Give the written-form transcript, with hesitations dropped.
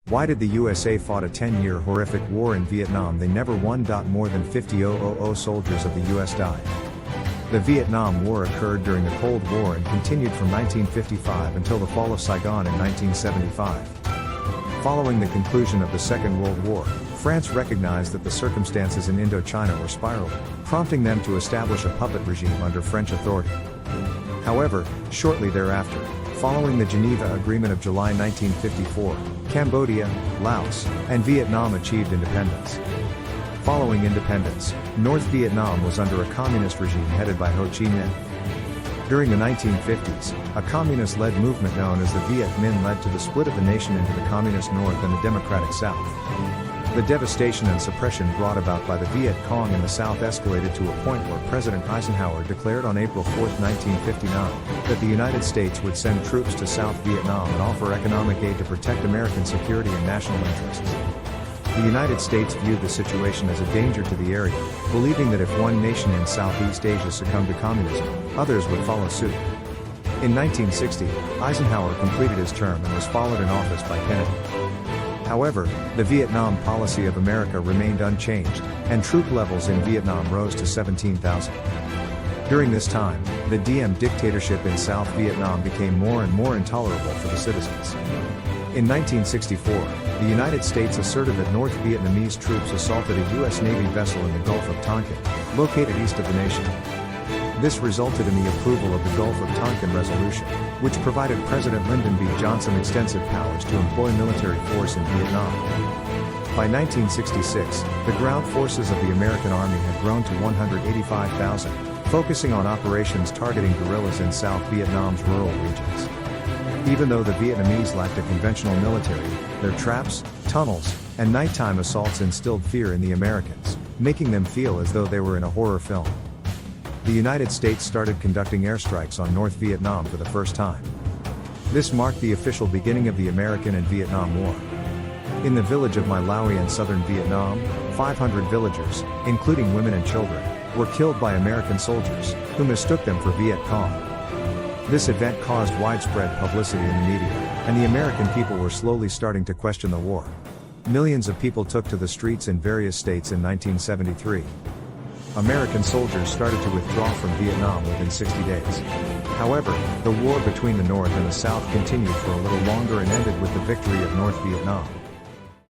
Why did the USA fought a 10-year horrific war in Vietnam they never won? More than 50,000 soldiers of the US died. The Vietnam War occurred during the Cold War and continued from 1955 until the fall of Saigon in 1975. Following the conclusion of the Second World War, France recognized that the circumstances in Indochina were spiraling, prompting them to establish a puppet regime under French authority. However, shortly thereafter, following the Geneva Agreement of July 1954, Cambodia, Laos, and Vietnam achieved independence. Following independence, North Vietnam was under a communist regime headed by Ho Chi Minh. During the 1950s, a communist-led movement known as the Viet Minh led to the split of the nation into the Communist North and the Democratic South. The devastation and suppression brought about by the Viet Cong in the South escalated to a point where President Eisenhower declared on April 4, 1959, that the United States would send troops to South Vietnam and offer economic aid to protect American security and national interests. The United States viewed the situation as a danger to the area, believing that if one nation in Southeast Asia succumbed to communism, others would follow suit. In 1960, Eisenhower completed his term and was followed in office by Kennedy. However, the Vietnam policy of America remained unchanged, and troop levels in Vietnam rose to 17,000. During this time, the Diem dictatorship in South Vietnam became more and more intolerable for the citizens. In 1964, the United States asserted that North Vietnamese troops assaulted a U.S. Navy vessel in the Gulf of Tonkin, located east of the nation. This resulted in the approval of the Gulf of Tonkin Resolution, which provided President Lyndon B. Johnson extensive powers to employ military force in Vietnam. By 1966, the ground forces of the American Army had grown to 185,000, focusing on operations targeting guerrillas in South Vietnam's rural regions. Even though the Vietnamese lacked a conventional military, their traps, tunnels, and nighttime assaults instilled fear in the Americans, making them feel as though they were in a horror film. The United States started conducting airstrikes on North Vietnam for the first time. This marked the official beginning of the American and Vietnam War. In the village of My Laoi in southern Vietnam, 500 villagers, including women and children, were killed by American soldiers, who mistook them for Viet Cong. This event caused widespread publicity in the media, and the American people were slowly starting to question the war. Millions of people took to the streets in various states in 1973. American soldiers started to withdraw from Vietnam within 60 days. However, the war between the North and the South continued for a little longer and ended with the victory of North Vietnam.